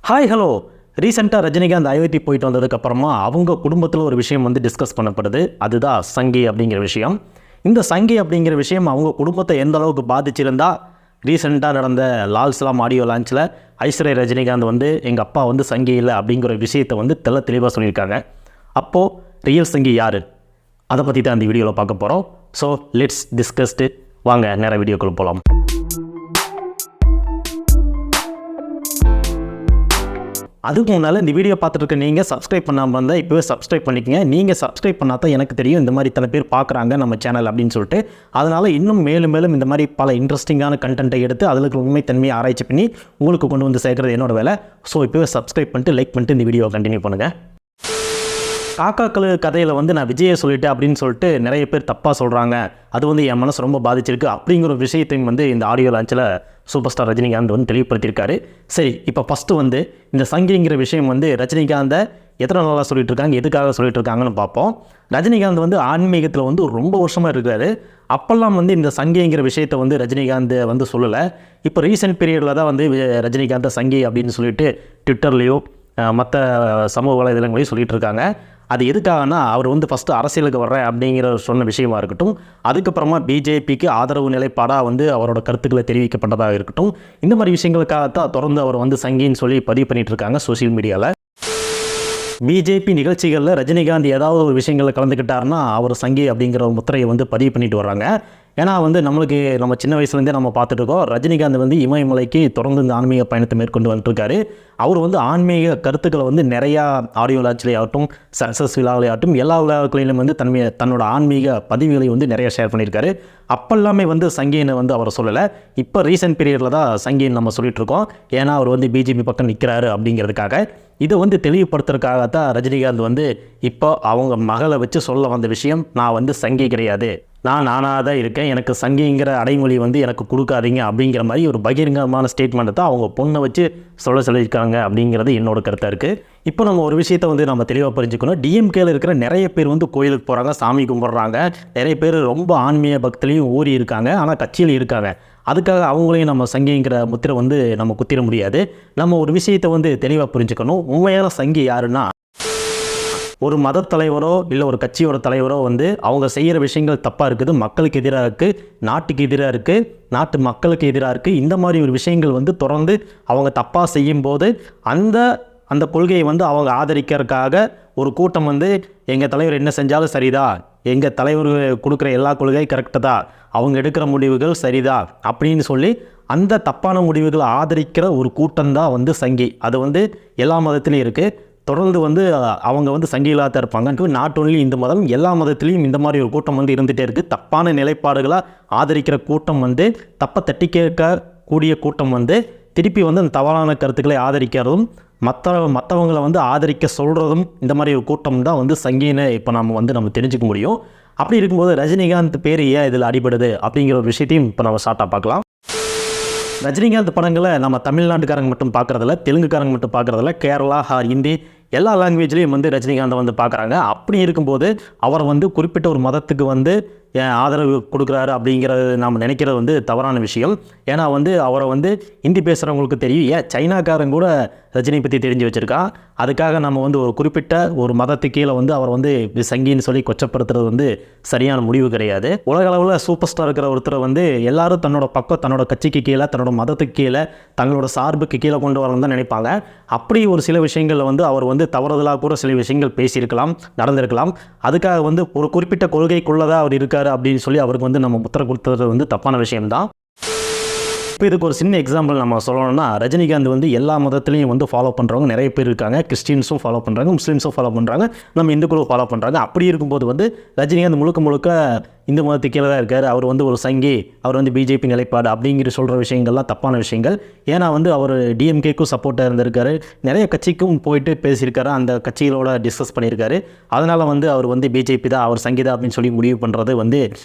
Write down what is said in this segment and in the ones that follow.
Hi hello. ரீசெண்டாக ரஜினிகாந்த் அயோத்தி போயிட்டு வந்ததுக்கப்புறமா அவங்க குடும்பத்தில் ஒரு விஷயம் வந்து டிஸ்கஸ் பண்ணப்படுது. அதுதான் சங்கி அப்படிங்கிற விஷயம். இந்த சங்கி அப்படிங்கிற விஷயம் அவங்க குடும்பத்தை எந்த அளவுக்கு பாதிச்சிருந்தா, ரீசெண்டாக நடந்த லால்ஸ்லாம் ஆடியோ லான்ச்சில் ஐஸ்வர்யா ரஜினிகாந்த் வந்து எங்கள் அப்பா வந்து சங்கி இல்லை அப்படிங்கிற விஷயத்தை வந்து தெளிவாக சொல்லியிருக்காங்க. அப்போது ரியல் சங்கி யார், அதை பற்றி தான் அந்த வீடியோவில் பார்க்க போகிறோம். So let's discussed. வாங்க நேராக வீடியோக்குள்ள போகலாம். அதுக்கு முன்னால் இந்த வீடியோ பார்த்துட்டு நீங்கள் சப்ஸ்கிரைப் பண்ணாமல் இருந்தால் இப்போவே சப்ஸ்கிரைப் பண்ணிக்கங்க. நீங்கள் சப்ஸ்கிரைப் பண்ணால் தான் எனக்கு தெரியும் இந்த மாதிரி இத்தனை பேர் பார்க்குறாங்க நம்ம சேனல் அப்படின்னு சொல்லிட்டு. அதனால் இன்னும் மேலும் மேலும் இந்த மாதிரி பல இன்ட்ரெஸ்டிங்கான கண்டென்ட்டை எடுத்து அதில் உண்மைத்தன்மையை ஆராய்ச்சி பண்ணி உங்களுக்கு கொண்டு வந்து சேர்க்குறது என்னோட வேலை. ஸோ இப்போவே சப்ஸ்கிரைப் பண்ணிட்டு லைக் பண்ணிட்டு இந்த வீடியோவை கண்டினியூ பண்ணுங்கள். காக்காக்கள் கதையில் வந்து நான் விஜயை சொல்லிட்டேன் அப்படின்னு சொல்லிட்டு நிறைய பேர் தப்பாக சொல்கிறாங்க. அது வந்து என் மனசு ரொம்ப பாதிச்சிருக்கு அப்படிங்கிற ஒரு விஷயத்தையும் வந்து இந்த ஆடியோ லான்ச்சில் சூப்பர் ஸ்டார் ரஜினிகாந்த் வந்து தெளிவுபடுத்தியிருக்காரு. சரி, இப்போ ஃபஸ்ட்டு வந்து இந்த சங்கிங்கிற விஷயம் வந்து ரஜினிகாந்தை எத்தனை நாளாக சொல்லிட்டு இருக்காங்க, எதுக்காக சொல்லிட்டு இருக்காங்கன்னு பார்ப்போம். ரஜினிகாந்த் வந்து ஆன்மீகத்தில் வந்து ரொம்ப வருஷமாக இருக்காரு. அப்போல்லாம் வந்து இந்த சங்கிங்கிற விஷயத்தை வந்து ரஜினிகாந்த் வந்து சொல்லலை. இப்போ ரீசெண்ட் பீரியடில் தான் வந்து ரஜினிகாந்தை சங்கி அப்படின்னு சொல்லிட்டு ட்விட்டர்லேயோ மற்ற சமூக வலைதளங்களையும் சொல்லிகிட்டு இருக்காங்க. அது எதுக்காகனா, அவர் வந்து ஃபஸ்ட்டு அரசியலுக்கு வர்றேன் அப்படிங்கிற சொன்ன விஷயமா இருக்கட்டும், அதுக்கப்புறமா பிஜேபிக்கு ஆதரவு நிலைப்பாடாக வந்து அவரோட கருத்துக்களை தெரிவிக்கப்பட்டதாக இருக்கட்டும், இந்த மாதிரி விஷயங்களுக்காகத்தான் தொடர்ந்து அவர் வந்து சங்கின்னு சொல்லி பதிவு பண்ணிகிட்டு இருக்காங்க சோசியல் மீடியாவில். பிஜேபி நிகழ்ச்சிகளில் ரஜினிகாந்த் ஏதாவது ஒரு விஷயங்களில் கலந்துக்கிட்டாருன்னா அவர் சங்கி அப்படிங்கிற ஒரு முத்திரையை வந்து பதிவு பண்ணிட்டு வர்றாங்க. ஏன்னா வந்து நம்ம சின்ன வயசுலேருந்தே நம்ம பார்த்துட்ருக்கோம், ரஜினிகாந்த் வந்து இமயமலைக்கு தொடர்ந்து இந்த ஆன்மீக பயணத்தை மேற்கொண்டு வந்துட்டுருக்காரு. அவர் வந்து ஆன்மீக கருத்துக்களை வந்து நிறையா ஆடியோ லான்ச்சிலே ஆகட்டும், சக்ஸஸ் விழாவிலையாகட்டும், எல்லா விழாக்களிலும் வந்து தன்னோட ஆன்மீக பதிவுகளை வந்து நிறைய ஷேர் பண்ணியிருக்காரு. அப்போல்லாமே வந்து சங்கின்னு வந்து அவர் சொல்லலை. இப்போ ரீசெண்ட் பீரியடில் தான் சங்கின்னு நம்ம சொல்லிகிட்ருக்கோம். ஏன்னா அவர் வந்து பிஜேபி பக்கம் நிற்கிறாரு அப்படிங்கிறதுக்காக. இதை வந்து தெளிவுபடுத்துறதுக்காகத்தான் ரஜினிகாந்த் வந்து இப்போ அவங்க மகளை வச்சு சொல்ல வந்த விஷயம், நான் வந்து சங்கி கிடையாது, நானாக தான் இருக்கேன், எனக்கு சங்கிங்கிற அடைமொழி வந்து எனக்கு கொடுக்காதீங்க அப்படிங்கிற மாதிரி ஒரு பகிரங்கமான ஸ்டேட்மெண்ட்டை தான் அவங்க பொண்ணை வச்சு சொல்லியிருக்காங்க அப்படிங்கிறது என்னோட கருத்தாக இருக்குது. இப்போ நம்ம ஒரு விஷயத்தை வந்து நம்ம தெளிவாக புரிஞ்சுக்கணும். டிஎம்கேல இருக்கிற நிறைய பேர் வந்து கோயிலுக்கு போகிறாங்க, சாமி கும்பிட்றாங்க, நிறைய பேர் ரொம்ப ஆன்மீக பக்திலையும் ஊறி இருக்காங்க, ஆனால் கட்சியில் இருக்காங்க. அதுக்காக அவங்களையும் நம்ம சங்கிங்கிற முத்திரை வந்து நம்ம குத்திட முடியாது. நம்ம ஒரு விஷயத்தை வந்து தெளிவாக புரிஞ்சுக்கணும். உண்மையான சங்கி யாருன்னா, ஒரு மத தலைவரோ இல்லை ஒரு கட்சியோட தலைவரோ வந்து அவங்க செய்கிற விஷயங்கள் தப்பாக இருக்குது, மக்களுக்கு எதிராக இருக்குது, நாட்டுக்கு எதிராக இருக்குது, நாட்டு மக்களுக்கு எதிராக இருக்குது, இந்த மாதிரி ஒரு விஷயங்கள் வந்து தொடர்ந்து அவங்க தப்பாக செய்யும்போது அந்த கொள்கையை வந்து அவங்க ஆதரிக்கிறதுக்காக ஒரு கூட்டம் வந்து எங்கள் தலைவர் என்ன செஞ்சாலும் சரிதா, எங்கள் தலைவர் கொடுக்குற எல்லா கொள்கை கரெக்டு தான், அவங்க எடுக்கிற முடிவுகள் சரிதா அப்படின்னு சொல்லி அந்த தப்பான முடிவுகளை ஆதரிக்கிற ஒரு கூட்டம் தான் வந்து சங்கி. அது வந்து எல்லா மதத்துலேயும் இருக்குது. தொடர்ந்து வந்து அவங்க வந்து சங்கிகளாக தான் இருப்பாங்க. நாட் ஒன்லி இந்த மதம், எல்லா மதத்துலேயும் இந்த மாதிரி ஒரு கூட்டம் வந்து இருந்துகிட்டே இருக்குது. தப்பான நிலைப்பாடுகளாக ஆதரிக்கிற கூட்டம் வந்து, தப்பை தட்டி கேட்கக்கூடிய கூட்டம் வந்து திருப்பி வந்து அந்த தவறான கருத்துக்களை ஆதரிக்கிறதும் மற்றவங்களை வந்து ஆதரிக்க சொல்கிறதும், இந்த மாதிரி ஒரு கூட்டம் தான் வந்து சங்கின்னு இப்போ நம்ம தெரிஞ்சுக்க முடியும். அப்படி இருக்கும்போது ரஜினிகாந்த் பேர் ஏன் இதில் அடிபடுது அப்படிங்கிற ஒரு விஷயத்தையும் இப்போ நம்ம ஷார்ட்டாக பார்க்கலாம். ரஜினிகாந்த் படங்களை நம்ம தமிழ்நாட்டுக்காரங்க மட்டும் பார்க்குறதில்ல, தெலுங்குக்காரங்க மட்டும் பார்க்குறதில்ல, கேரளா ஹிந்தி எல்லா லாங்குவேஜ்லேயும் வந்து ரஜினிகாந்தை வந்து பார்க்குறாங்க. அப்படி இருக்கும்போது அவர் வந்து குறிப்பிட்ட ஒரு மதத்துக்கு வந்து ஆதரவு கொடுக்குறாரு அப்படிங்கிறது நாம் நினைக்கிறது வந்து தவறான விஷயம். ஏன்னா வந்து அவரை வந்து ஹிந்தி பேசுகிறவங்களுக்கு தெரியும், சைனாக்காரங்க கூட ரஜினி பற்றி தெரிஞ்சு வச்சுருக்கான். அதுக்காக நம்ம வந்து ஒரு குறிப்பிட்ட ஒரு மதத்துக்கு கீழே வந்து அவர் வந்து சங்கின்னு சொல்லி கொச்சப்படுத்துறது வந்து சரியான முடிவு கிடையாது. உலக அளவில் சூப்பர் ஸ்டார் இருக்கிற ஒருத்தரை வந்து எல்லாரும் தன்னோட பக்கம், தன்னோட கட்சிக்கு கீழே, தன்னோட மதத்துக்கு கீழே, தங்களோட சார்புக்கு கீழே கொண்டு வரணும் தான் நினைப்பாங்க. அப்படி ஒரு சில விஷயங்களில் வந்து அவர் வந்து தவறுதலாக கூட சில விஷயங்கள் பேசியிருக்கலாம், நடந்திருக்கலாம். அதுக்காக வந்து ஒரு குறிப்பிட்ட கொள்கைக்குள்ளதாக அவர் இருக்கார் அப்படின்னு சொல்லி அவருக்கு வந்து நம்ம முத்திரை கொடுத்தது வந்து தப்பான விஷயம்தான். இப்போ இதுக்கு ஒரு சின்ன எக்ஸாம்பிள் நம்ம சொல்லணும்னா, ரஜினிகாந்த் வந்து எல்லா மதத்துலேயும் வந்து ஃபாலோ பண்ணுறவங்க நிறைய பேர் இருக்காங்க. கிறிஸ்டின்ஸும் ஃபாலோ பண்ணுறாங்க, முஸ்லீம்ஸும் ஃபாலோ பண்ணுறாங்க, நம்ம இந்துக்களும் ஃபாலோ பண்ணுறாங்க. அப்படி இருக்கும்போது வந்து ரஜினிகாந்த் முழுக்க இந்து மதத்துக்கு கீழே தான் இருக்கார். அவர் வந்து ஒரு சங்கி, அவர் வந்து பிஜேபி நிலைப்பாடு அப்படிங்கிற சொல்கிற விஷயங்கள்லாம் தப்பான விஷயங்கள். ஏன்னா வந்து அவர் டிஎம்கேக்கும் சப்போர்ட்டாக இருந்திருக்காரு, நிறைய கட்சிக்கும் போயிட்டு பேசியிருக்காரு, அந்த கட்சிகளோட டிஸ்கஸ் பண்ணியிருக்காரு. அதனால் வந்து அவர் வந்து பிஜேபி தான், அவர் சங்கி தான் அப்படின்னு சொல்லி முடிவு பண்ணுறது வந்து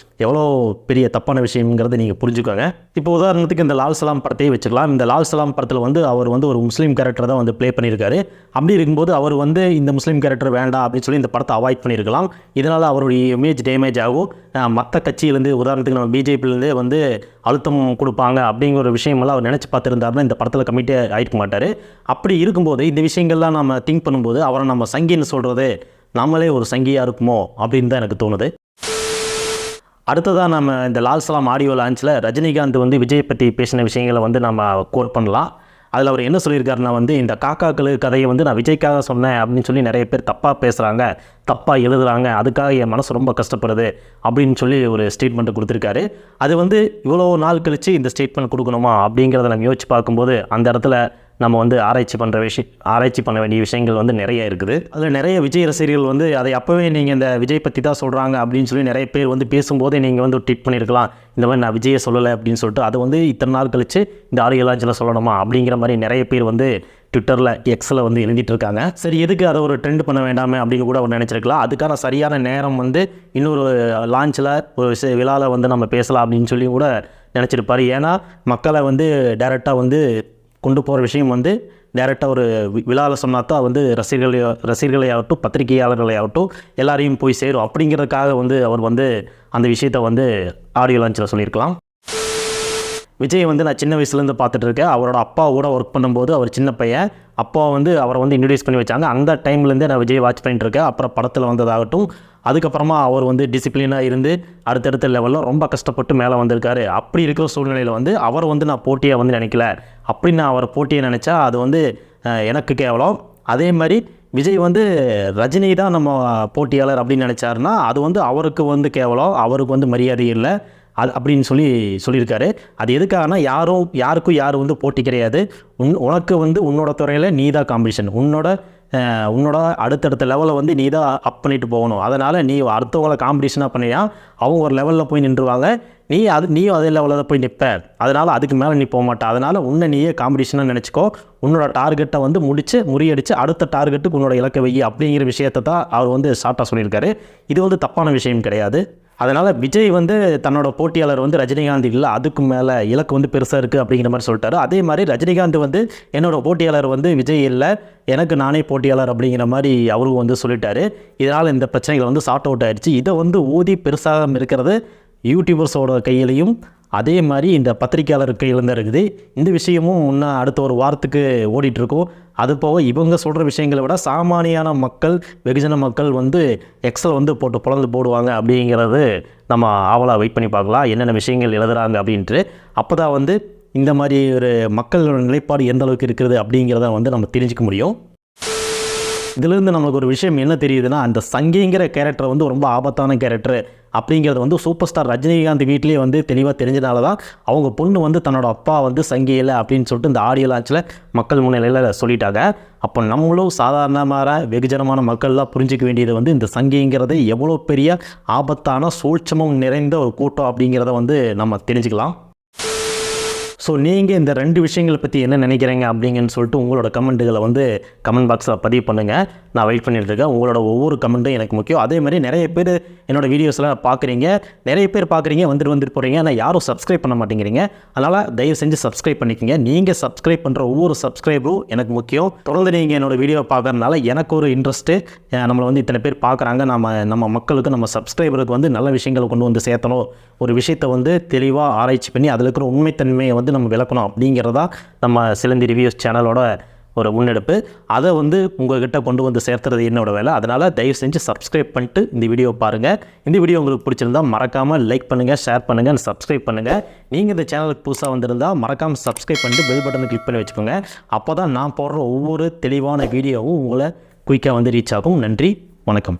எவ்வளோ பெரிய தப்பான விஷயங்கிறத நீங்கள் புரிஞ்சுக்கோங்க. இப்போ உதாரணத்துக்கு இந்த லால் சலாம் படத்தையே வச்சுக்கலாம். இந்த லால் சலாம் படத்தில் வந்து அவர் வந்து ஒரு முஸ்லீம் கேரக்டர் தான் வந்து ப்ளே பண்ணியிருக்காரு. அப்படி இருக்கும்போது அவர் வந்து இந்த முஸ்லீம் கேரக்டர் வேண்டாம் அப்படின்னு சொல்லி இந்த படத்தை அவாய்ட் பண்ணியிருக்கலாம். இதனால் அவருடைய இமேஜ் டேமேஜ் ஆகும். மற்ற கட்சியிலேருந்து உதாரணத்துக்கு நம்ம பிஜேபியிலேருந்தே வந்து அழுத்தம் கொடுப்பாங்க அப்படிங்கிற ஒரு விஷயமெல்லாம் அவர் நினச்சி பார்த்துருந்தாருன்னா இந்த படத்தில் கமிட்டே ஆகிருக்க மாட்டார். அப்படி இருக்கும்போது இந்த விஷயங்கள்லாம் நம்ம திங்க் பண்ணும்போது அவரை நம்ம சங்கின்னு சொல்கிறது நம்மளே ஒரு சங்கியாக இருக்குமோ அப்படின்னு தான் எனக்கு தோணுது. அடுத்ததாக நம்ம இந்த லால் சலாம் ஆடியோ லான்ச்சில் ரஜினிகாந்த் வந்து விஜய் பற்றி பேசின விஷயங்களை வந்து நம்ம கோட் பண்ணலாம். அதில் அவர் என்ன சொல்லியிருக்காருன்னா வந்து இந்த காக்காக்கள் கதையை வந்து நான் விஜய்க்காக சொன்னேன் அப்படின்னு சொல்லி நிறைய பேர் தப்பாக பேசுகிறாங்க, தப்பாக எழுதுகிறாங்க, அதுக்காக என் மனசு ரொம்ப கஷ்டப்படுது அப்படின்னு சொல்லி ஒரு ஸ்டேட்மெண்ட்டை கொடுத்துருக்காரு. அது வந்து இவ்வளோ நாள் கழித்து இந்த ஸ்டேட்மெண்ட் கொடுக்கணுமா அப்படிங்கிறத நம்ம யோசிச்சு பார்க்கும்போது அந்த இடத்துல நம்ம வந்து ஆராய்ச்சி பண்ண வேண்டிய விஷயங்கள் வந்து நிறைய இருக்குது. அதில் நிறைய விஜய் ரசிகர்கள் வந்து அதை அப்போவே நீங்கள் இந்த விஜய் பற்றி தான் சொல்கிறாங்க அப்படின்னு சொல்லி நிறைய பேர் வந்து பேசும்போதே நீங்கள் வந்து ட்வீட் பண்ணியிருக்கலாம், இந்த மாதிரி நான் விஜயை சொல்லலை அப்படின்னு சொல்லிட்டு. அது வந்து இத்தனை நாள் கழித்து இந்த ஆடியோ லான்ச்சில் சொல்லணுமா அப்படிங்கிற மாதிரி நிறைய பேர் வந்து ட்விட்டரில் எக்ஸில் வந்து எழுதிட்டு இருக்காங்க. சரி, எதுக்கு அதை ஒரு ட்ரெண்ட் பண்ண வேண்டாமே அப்படின்னு கூட அவர் நினச்சிருக்கலாம். அதுக்கான சரியான நேரம் வந்து இன்னொரு லான்ச்சில் ஒரு விழாவில் வந்து நம்ம பேசலாம் அப்படின்னு சொல்லி கூட நினச்சிருப்பார். ஏன்னா மக்களை வந்து டைரெக்டாக வந்து கொண்டு போகிற விஷயம் வந்து டைரெக்டாக ஒரு விழாவில் சொன்னா தான் வந்து ரசிகர்களையாகட்டும் பத்திரிகையாளர்களையாகட்டும் எல்லாரையும் போய் சேரும். அப்படிங்கிறதுக்காக வந்து அவர் வந்து அந்த விஷயத்தை வந்து ஆடியோ லான்ச்சில் சொல்லியிருக்கலாம். விஜய் வந்து நான் சின்ன வயசுலேருந்து பார்த்துட்ருக்கேன். அவரோட அப்பா கூட ஒர்க் பண்ணும்போது அவர் சின்ன பையன், அப்பா வந்து அவரை வந்து இன்ட்ரடியூஸ் பண்ணி வச்சாங்க. அந்த டைம்லேருந்தே நான் விஜய் வாட்ச் பண்ணிட்டுருக்கேன். அப்புறம் படத்தில் வந்ததாகட்டும், அதுக்கப்புறமா அவர் வந்து டிசிப்ளினாக இருந்து அடுத்தடுத்த லெவலில் ரொம்ப கஷ்டப்பட்டு மேலே வந்திருக்காரு. அப்படி இருக்கிற சூழ்நிலையில் வந்து அவர் வந்து நான் போட்டியாக வந்து நினைக்கல, அப்படின்னு நான் அவரை போட்டியை நினச்சா அது வந்து எனக்கு கேவலம். அதே மாதிரி விஜய் வந்து ரஜினி தான் நம்ம போட்டியாளர் அப்படின்னு நினச்சாருன்னா அது வந்து அவருக்கு வந்து கேவலம், அவருக்கு வந்து மரியாதை இல்லை அது அப்படின்னு சொல்லியிருக்காரு. அது எதுக்காகனா யாருக்கும் யார் வந்து போட்டி கிடையாது. உனக்கு வந்து உன்னோட துறையில் நீ தான் காம்படிஷன், உன்னோட அடுத்தடுத்த லெவலில் வந்து நீ தான் அப் பண்ணிட்டு போகணும். அதனால் நீ அடுத்தவங்களை காம்படிஷனாக பண்ணியா அவங்க ஒரு லெவலில் போய் நின்றுவாங்க, நீயும் அதே லெவலில் போய் நிற்ப. அதனால் அதுக்கு மேலே நீ போக மாட்டே. அதனால் உன்னை நீயே காம்படிஷனாக நினச்சிக்கோ, உன்னோட டார்கெட்டை வந்து முறியடித்து அடுத்த டார்கெட்டுக்கு உன்னோட இலக்கை வை அப்படிங்கிற விஷயத்தை தான் அவர் வந்து ஷார்ட்டாக சொல்லியிருக்காரு. இது வந்து தப்பான விஷயம் கிடையாது. அதனால் விஜய் வந்து தன்னோட போட்டியாளர் வந்து ரஜினிகாந்த் இல்லை, அதுக்கு மேலே இலக்கு வந்து பெருசாக இருக்குது அப்படிங்கிற மாதிரி சொல்லிட்டாரு. அதே மாதிரி ரஜினிகாந்த் வந்து என்னோடய போட்டியாளர் வந்து விஜய் இல்லை, எனக்கு நானே போட்டியாளர் அப்படிங்கிற மாதிரி அவரும் வந்து சொல்லிட்டாரு. இதனால் இந்த பிரச்சனைகள் வந்து சார்ட் அவுட் ஆகிடுச்சு. இதை வந்து ஊதி பெருசாக இருக்கிறது யூடியூபர்ஸோட கையிலையும் அதே மாதிரி இந்த பத்திரிக்கையாளர் கையில் தான் இருக்குது. இந்த விஷயமும் இன்னும் அடுத்த ஒரு வாரத்துக்கு ஓடிட்டுருக்கோம். அது போக இவங்க சொல்கிற விஷயங்களை விட சாமானியான மக்கள், வெகுஜன மக்கள் வந்து எக்ஸல் வந்து பொழந்து போடுவாங்க அப்படிங்கிறது நம்ம ஆவலாக வெயிட் பண்ணி பார்க்கலாம், என்னென்ன விஷயங்கள் எழுதுகிறாங்க அப்படின்ட்டு. அப்போ தான் வந்து இந்த மாதிரி ஒரு மக்களோட நிலைப்பாடு எந்த அளவுக்கு இருக்குது அப்படிங்கிறத வந்து நம்ம தெரிஞ்சுக்க முடியும். இதிலிருந்து நம்மளுக்கு ஒரு விஷயம் என்ன தெரியுதுன்னா, அந்த சங்கிங்கிற கேரக்டர் வந்து ரொம்ப ஆபத்தான கேரக்டர் அப்படிங்கிறது வந்து சூப்பர் ஸ்டார் ரஜினிகாந்த் வீட்லேயே வந்து தெளிவாக தெரிஞ்சனால தான் அவங்க பொண்ணு வந்து தன்னோட அப்பா வந்து சங்கி இல்லை அப்படின்னு சொல்லிட்டு இந்த ஆடியோ லான்ச்சில் மக்கள் முன்னிலையில் சொல்லிட்டாங்க. அப்போ நம்மளும் சாதாரணமான வெகுஜனமான மக்கள்லாம் புரிஞ்சிக்க வேண்டியது வந்து இந்த சங்கிங்கிறது எவ்வளோ பெரிய ஆபத்தான சூழ்ச்சமும் நிறைந்த ஒரு கூட்டம் அப்படிங்கிறத வந்து நம்ம தெரிஞ்சுக்கலாம். ஸோ நீங்கள் இந்த 2 விஷயங்களை பற்றி என்ன நினைக்கிறீங்க அப்படிங்கன்னு சொல்லிட்டு உங்களோட கமெண்ட்டுகளை வந்து கமெண்ட் பாக்ஸில் பதிவு பண்ணுங்கள். நான் வெயிட் பண்ணிட்டு இருக்கேன். உங்களோட ஒவ்வொரு கமெண்ட்டும் எனக்கு முக்கியம். அதே மாதிரி நிறைய பேர் என்னோடய வீடியோஸ்லாம் பார்க்குறீங்க, வந்துட்டு போகிறீங்க, ஆனால் யாரும் சப்ஸ்கிரைப் பண்ண மாட்டேங்கிறீங்க. அதனால் தயவு செஞ்சு சப்ஸ்கிரைப் பண்ணிக்கோங்க. நீங்கள் சப்ஸ்கிரைப் பண்ணுற ஒவ்வொரு சப்ஸ்கிரைபரும் எனக்கு முக்கியம். தொடர்ந்து நீங்கள் என்னோடய வீடியோ பார்க்குறதுனால எனக்கு ஒரு இன்ட்ரெஸ்ட்டு, நம்மளை வந்து இத்தனை பேர் பார்க்குறாங்க, நம்ம மக்களுக்கு, நம்ம சப்ஸ்கிரைபருக்கு வந்து நல்ல விஷயங்களை கொண்டு வந்து சேர்த்தணும், ஒரு விஷயத்தை வந்து தெளிவாக ஆராய்ச்சி பண்ணி அதில் இருக்கிற உண்மைத்தன்மையை வந்து நம்ம விளக்கணும் அப்படிங்கிறதா நம்ம சிலந்தி ரிவ்யூஸ் சேனலோட ஒரு முன்னெடுப்பு. அதை வந்து உங்கள்கிட்ட கொண்டு வந்து சேர்த்துறது என்னோட வேலை. அதனால் தயவு செஞ்சு சப்ஸ்கிரைப் பண்ணிட்டு இந்த வீடியோ பாருங்கள். இந்த வீடியோ உங்களுக்கு பிடிச்சிருந்தால் மறக்காமல் லைக் பண்ணுங்கள், ஷேர் பண்ணுங்கள், சப்ஸ்கிரைப் பண்ணுங்கள். நீங்கள் இந்த சேனலுக்கு புதுசாக வந்திருந்தால் மறக்காமல் சப்ஸ்கிரைப் பண்ணிட்டு பெல் பட்டனை கிளிக் பண்ணி வச்சுக்கோங்க. அப்போ தான் நான் போடுற ஒவ்வொரு தெளிவான வீடியோவும் உங்களை குயிக்காக வந்து ரீச் ஆகும். நன்றி, வணக்கம்.